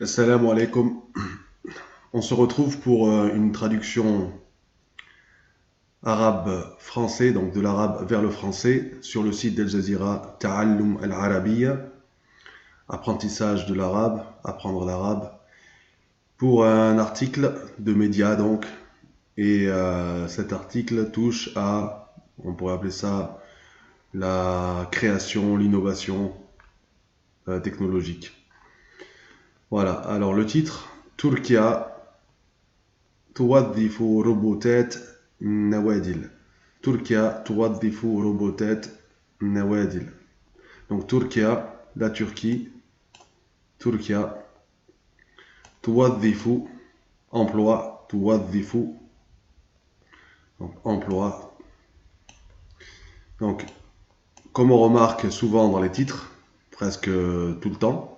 Assalamu alaikum. On se retrouve pour une traduction arabe-français, donc de l'arabe vers le français, sur le site d'Al Jazeera, Ta'allum al-Arabiyya, apprentissage de l'arabe, apprendre l'arabe, pour un article de médias donc. Et cet article touche à, on pourrait appeler ça, la création, l'innovation technologique. Voilà, alors le titre, Turquia توظف روبوتات نوادل. تركيا توظف روبوتات نوادل. Donc Turquia, la Turquie, Turquia, توظف, emploi, توظف, donc emploi. Donc, comme on remarque souvent dans les titres, presque tout le temps,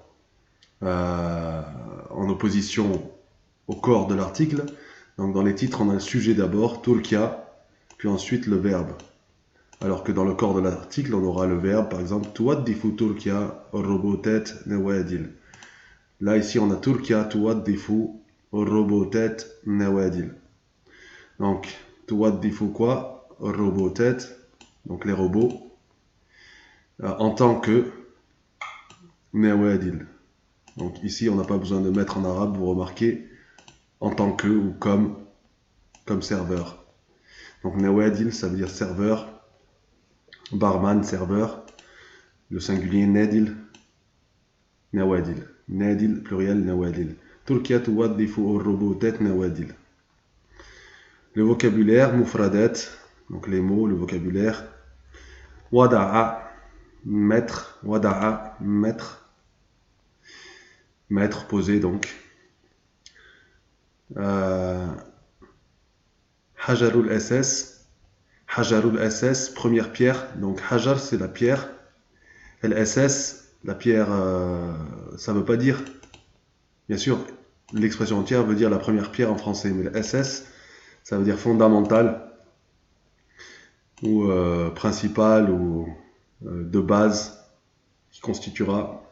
en opposition au corps de l'article, donc dans les titres, on a le sujet d'abord, Turquia, puis ensuite le verbe. Alors que dans le corps de l'article, on aura le verbe, par exemple, توظف تركيا الروبوتات نوادل. Là, ici, on a Turquia توظف الروبوتات نوادل. Donc, توظف quoi? الروبوتات, donc les robots, en tant que نوادل. Donc ici, on n'a pas besoin de mettre en arabe, vous remarquez, en tant que ou comme serveur. Donc nawadil, ça veut dire serveur, barman, serveur, le singulier nadil, nawadil. Nadil, pluriel, nawadil. Turquia tuwaddifu ar-robotat nawadil. Le vocabulaire, mufradat, donc les mots, le vocabulaire. Wada'a, mettre, wada'a, mettre, mettre, poser donc. Hajarul SS, Hajarul SS, première pierre. Donc Hajar, c'est la pierre. LSS, la pierre, ça ne veut pas dire. Bien sûr, l'expression entière veut dire la première pierre en français, mais le SS, ça veut dire fondamental ou principal ou de base qui constituera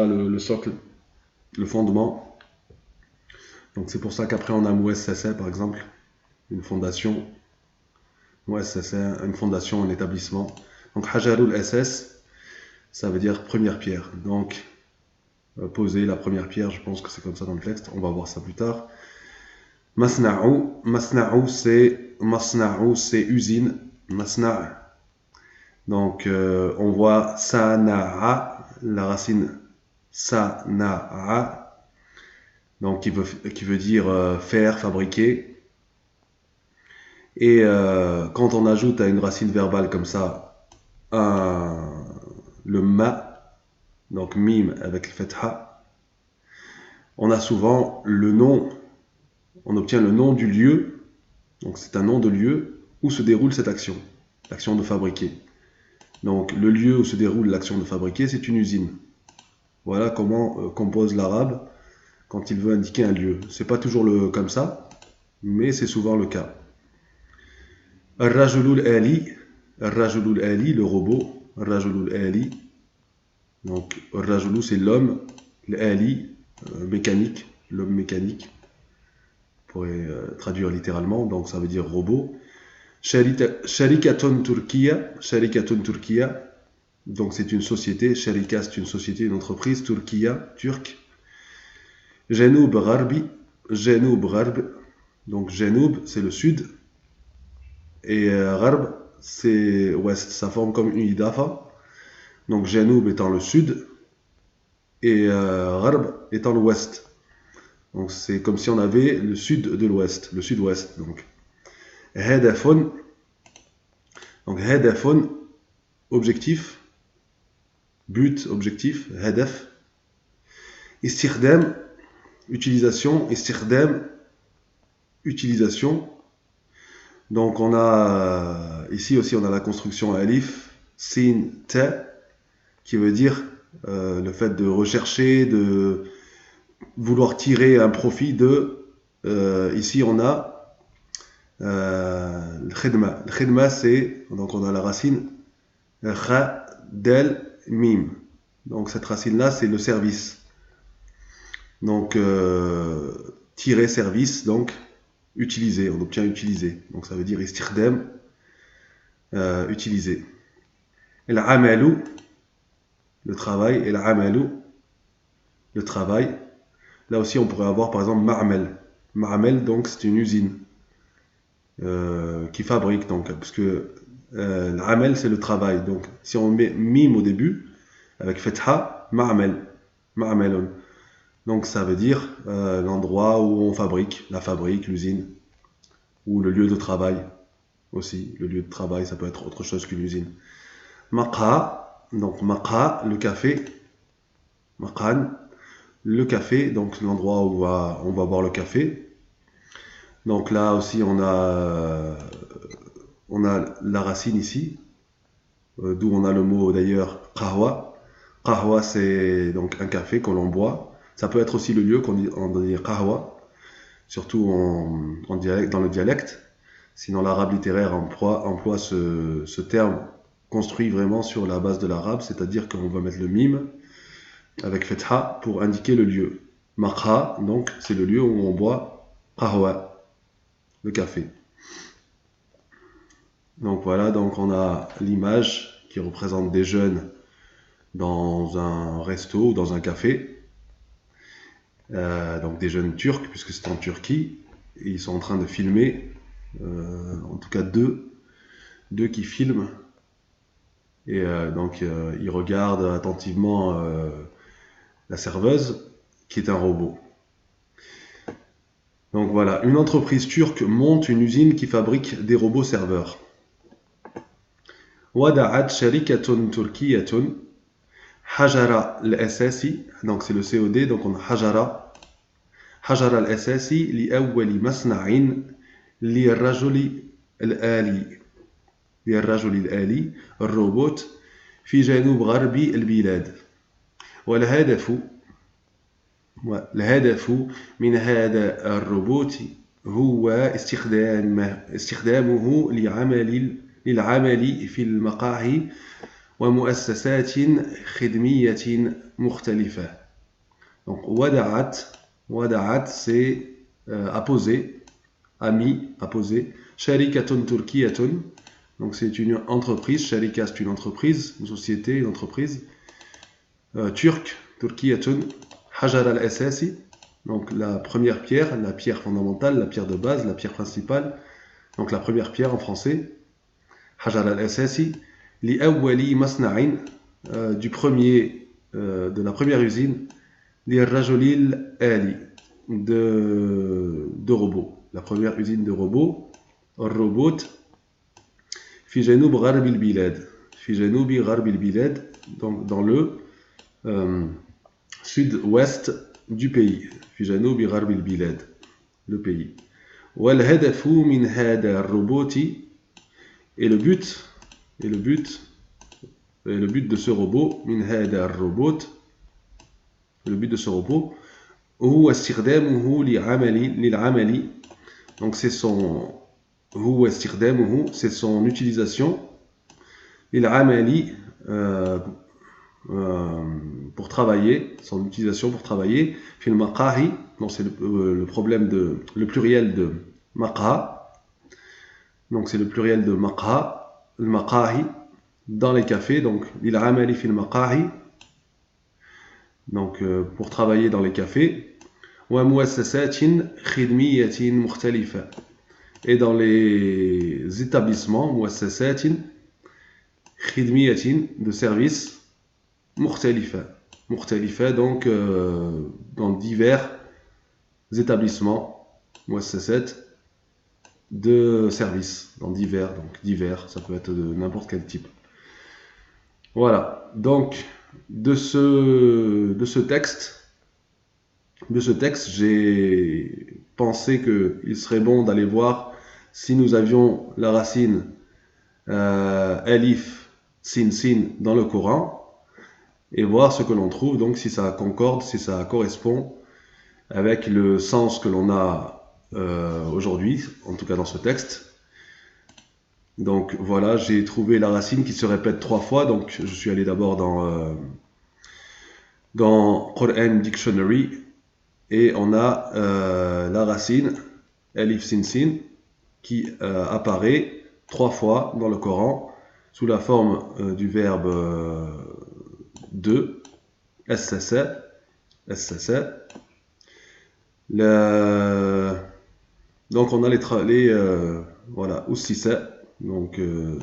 le socle, le fondement. Donc c'est pour ça qu'après on a Moussasa par exemple, une fondation. Moussasa, une fondation, un établissement. Donc Hajarul SS, ça veut dire première pierre. Donc poser la première pierre, je pense que c'est comme ça dans le texte, on va voir ça plus tard. Masna'u, Masna'u c'est usine, Masna'. Donc on voit Sana'a, la racine Sana'a, donc qui veut dire faire, fabriquer. Et quand on ajoute à une racine verbale comme ça le ma, donc mim avec le fatha, on a souvent le nom, on obtient le nom du lieu, donc c'est un nom de lieu où se déroule cette action, l'action de fabriquer. Donc le lieu où se déroule l'action de fabriquer, c'est une usine. Voilà comment compose l'arabe quand il veut indiquer un lieu. C'est pas toujours comme ça, mais c'est souvent le cas. Ar-rajulul ali, Ar-rajulul ali, le robot, Ar-rajulul ali. Donc Ar-rajulu c'est l'homme, l'ali, mécanique, l'homme mécanique. On pourrait traduire littéralement, donc ça veut dire robot. Sharikatun Turkiya, Sharikatun Turkiya, donc c'est une société, Sharika c'est une société, une entreprise, Turkiya, turc. Janoub Gharbi, Janoub Gharb, donc Janoub c'est le sud, et Gharb c'est ouest, ça forme comme une idafa. Donc Janoub étant le sud, et Gharb étant l'ouest. Donc c'est comme si on avait le sud de l'ouest, le sud-ouest. Donc Hedafon, objectif, but, objectif, Hedaf. Istirdam, utilisation, Istirdam, utilisation. Donc on a ici aussi on a la construction alif, sin, ta, qui veut dire le fait de rechercher, de vouloir tirer un profit de. Ici on a le khidma. Le khidma c'est, donc on a la racine kha, del, mim. Donc cette racine là c'est le service. Donc, tirer service, donc utiliser, on obtient utiliser. Donc ça veut dire istikhdam, utiliser. Et l'amalu, le travail, et l'amalu, le travail. Là aussi, on pourrait avoir par exemple ma'amel. Ma'amel, donc c'est une usine qui fabrique, donc, parce que l'amel c'est le travail. Donc, si on met mim au début, avec fetha, ma'amel, ma'amelun. Donc, ça veut dire l'endroit où on fabrique, la fabrique, l'usine, ou le lieu de travail aussi. Le lieu de travail, ça peut être autre chose qu'une usine. Maqa, donc maqa, le café, maqan, le café, donc l'endroit où on va boire le café. Donc là aussi on a la racine ici, d'où on a le mot d'ailleurs qahwa. Qahwa c'est donc un café que l'on boit. Ça peut être aussi le lieu qu'on dit qahwa, surtout dans le dialecte. Sinon l'arabe littéraire emploie ce terme construit vraiment sur la base de l'arabe, c'est-à-dire qu'on va mettre le mime avec fetha pour indiquer le lieu. Maqha, donc c'est le lieu où on boit qahwa, le café. Donc voilà, donc on a l'image qui représente des jeunes dans un resto ou dans un café, donc des jeunes turcs puisque c'est en Turquie, et ils sont en train de filmer, en tout cas deux qui filment, et donc ils regardent attentivement la serveuse qui est un robot. Donc voilà, une entreprise turque monte une usine qui fabrique des robots serveurs. ودعت شركة تركية حجر الأساسي, donc c'est le COD, donc on a حجر الأساسي لأول مصنع للرجل الآلي الروبوت في جنوب غرب البلاد. والهدف من هذا الروبوت هو استخدامه للعمل في المقاهي ومؤسسات خدمية مختلفة. Donc ودعت c'est apposé, ami, apposé. شركة تركية, donc c'est une entreprise. Sharika c'est une entreprise, une société, une entreprise turque. تركية حجر الأساسي, donc la première pierre, la pierre fondamentale, la pierre de base, la pierre principale. Donc la première pierre en français, حجر الأساسي لأول مصنع, du premier, de la première usine, للرجل الآلي, de robots, la première usine de robots, الروبوت في جنوب غرب البلاد, في جنوب غرب البلاد, donc dans le sud-ouest du pays, في جنوب غرب البلاد, le pays. والهدف من هذا الروبوت, et le but de ce robot, من هذا الروبوت, le but de ce robot, هو استخدامه للعمل, donc c'est son هو استخدامه, c'est son utilisation, للعمل, pour travailler, son utilisation pour travailler, في المقاهي, donc c'est le problème le pluriel de maqha, donc c'est le pluriel de maqha, le maqahi, dans les cafés, donc للعمل في المقاهي, donc pour travailler dans les cafés, ومؤسسات خدمية مختلفة, et dans les établissements, مؤسسات خدمية, de services, مختلفة, donc dans divers établissements, مؤسسات de services, dans divers, donc divers, ça peut être de n'importe quel type. Voilà, donc de ce texte, j'ai pensé qu'il serait bon d'aller voir si nous avions la racine alif, sin, dans le Coran, et voir ce que l'on trouve, donc si ça concorde, si ça correspond avec le sens que l'on a aujourd'hui, en tout cas dans ce texte. Donc voilà, j'ai trouvé la racine qui se répète 3 fois, donc je suis allé d'abord dans Quran Dictionary, et on a la racine Elif Sin Sin qui apparaît 3 fois dans le Coran sous la forme du verbe de SSA. Donc on a les voilà, Ussisa. Donc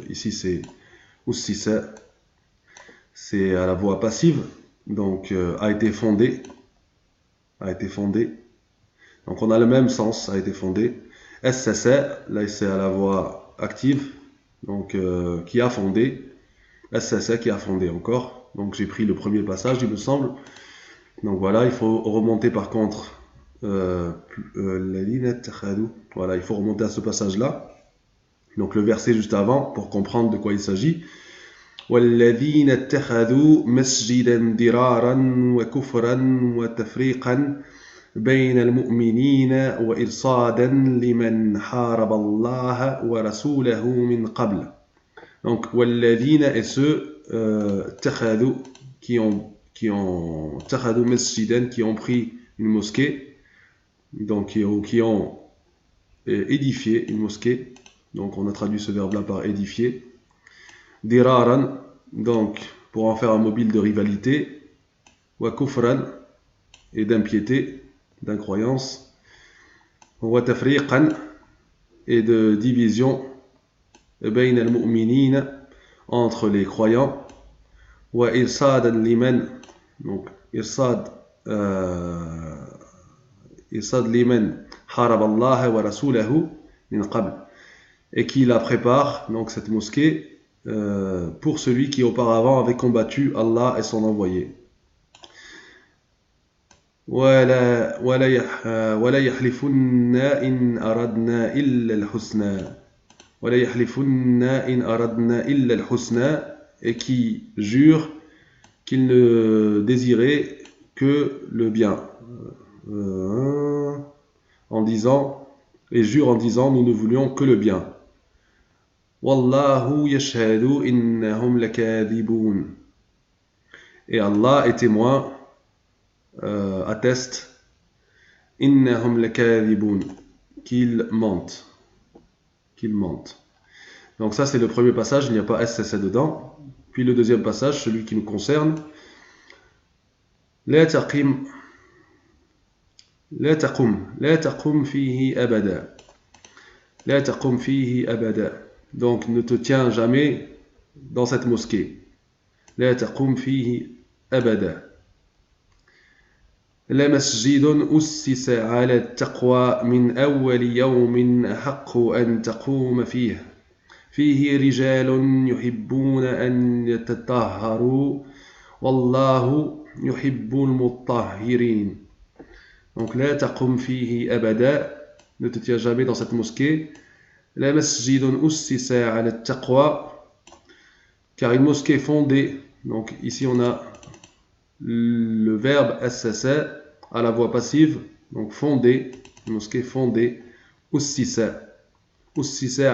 ici c'est Ussisa, c'est à la voix passive, donc a été fondé. Donc on a le même sens, a été fondé. SSA, là c'est à la voix active, donc qui a fondé. SSA qui a fondé encore. Donc j'ai pris le premier passage, il me semble. Donc voilà, il faut remonter par contre la ligne. Voilà, il faut remonter à ce passage-là. Donc le verset juste avant pour comprendre de quoi il s'agit. والذين اتخذوا مسجدا ضرارا وكفرا وتفريقا بين المؤمنين وإرصادا لمن حارب الله ورسوله من قبل. Donc والذين et ceux اتخذوا qui ont اتخذوا مسجدا qui ont pris une mosquée, donc qui ont édifié une mosquée. Donc on a traduit ce verbe là par édifier. Diraran, donc pour en faire un mobile de rivalité, wa kufran, et d'impiété, d'incroyance, wa tafriqan, et de division, bayn al-mu'minin, entre les croyants, wa irsadan liman, donc irsad liman harab Allah wa rasulahu min qabl, et qui la prépare, donc cette mosquée, pour celui qui auparavant avait combattu Allah et son envoyé. ولا يحلفن إن أردنا إلا الحسنى ولا يحلفن إن أردنا إلا الحسنى, et qui jure qu'il ne désirait que le bien, en disant, et jure en disant nous ne voulions que le bien. Wallahu yashhadu innahum lakadibun. Et Allah est témoin, atteste, innahum lakadibun, qu'ils mentent. Donc ça c'est le premier passage, il n'y a pas SSA dedans. Puis le deuxième passage, celui qui nous concerne, la taqum fihi abada. La taqum fihi abada. Donc ne te tiens jamais dans cette mosquée. La taqum fihi abada. لمسجد أسس على التقوى من أول يوم أحق أن تقوم فيه فيه رجال يحبون أن يتطهروا والله يحب المطهرين. Donc لا تقم فيه أبدا, ne te tiens jamais dans cette mosquée. لمسجد أسس على التقوى, car une mosquée fondée, donc ici on a le verbe assasa à la voix passive, donc fondée, une mosquée fondée, ussisa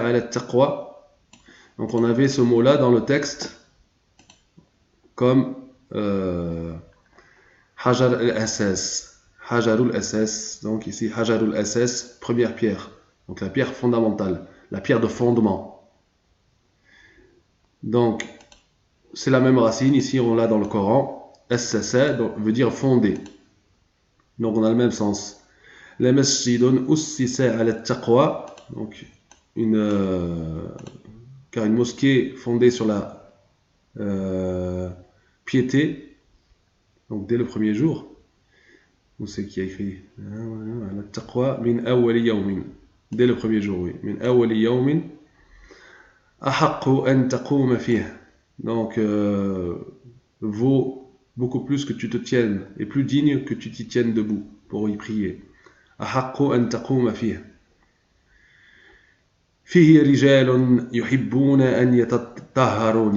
ala taqwa. Donc on avait ce mot là dans le texte comme hajar al-asas, donc ici hajar al-asas, première pierre, donc la pierre fondamentale, la pierre de fondement. Donc c'est la même racine, ici on l'a dans le Coran. Assasa veut dire fondé. Donc on a le même sens. La masjidun ussisa ala taqwa, donc car une mosquée fondée sur la piété, donc dès le premier jour. Où c'est qui a écrit ala taqwa min awwali yawmin, dès le premier jour, oui. Min awwali yawmin ahaqqu an taquma fihi. Donc vaut beaucoup plus que tu te tiennes, et plus digne que tu t'y tiennes debout pour y prier. أحق أن تقوم فيه. فيه رجال يحبون أن يتطهروا.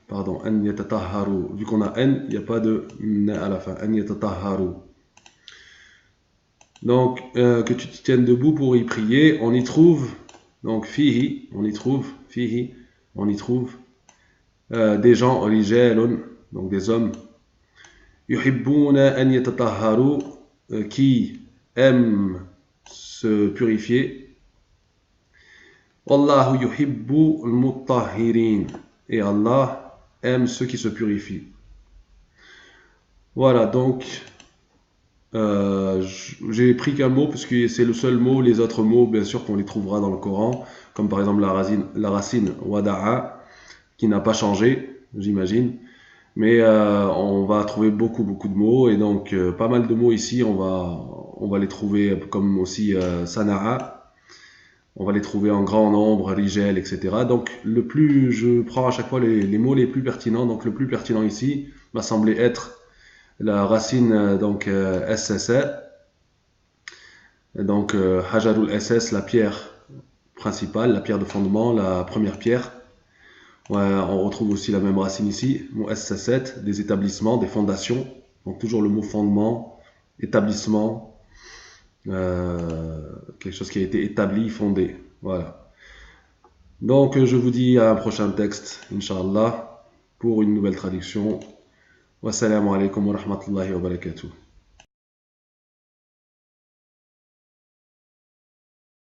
Pardon, أن يتطهروا. Vu qu'on a N, il n'y a pas de N à la fin. أن يتطهروا. Donc, que tu t'y tiennes debout pour y prier, on y trouve, donc fihi, on y trouve des gens, rijalun, donc des hommes, yuhibbuna an yatatahharu, qui aime se purifier. Wallahu yuhibbu al-mutahhirin. Et Allah aime ceux qui se purifient. Voilà, donc j'ai pris qu'un mot parce que c'est le seul mot. Les autres mots, bien sûr, qu'on les trouvera dans le Coran, comme par exemple la racine wada'a, qui n'a pas changé, j'imagine. Mais on va trouver beaucoup de mots, et donc pas mal de mots ici, on va les trouver, comme aussi sana'a. On va les trouver en grand nombre, rigel, etc. Donc je prends à chaque fois les mots les plus pertinents. Donc le plus pertinent ici m'a semblé être la racine SSA. Donc Hajarul SS, la pierre principale, la pierre de fondement, la première pierre. Ouais, on retrouve aussi la même racine ici, SSA, des établissements, des fondations. Donc toujours le mot fondement, établissement, quelque chose qui a été établi, fondé. Voilà. Donc je vous dis à un prochain texte, Inch'Allah, pour une nouvelle traduction. Wassalamu alaikum wa rahmatullahi wa barakatuh.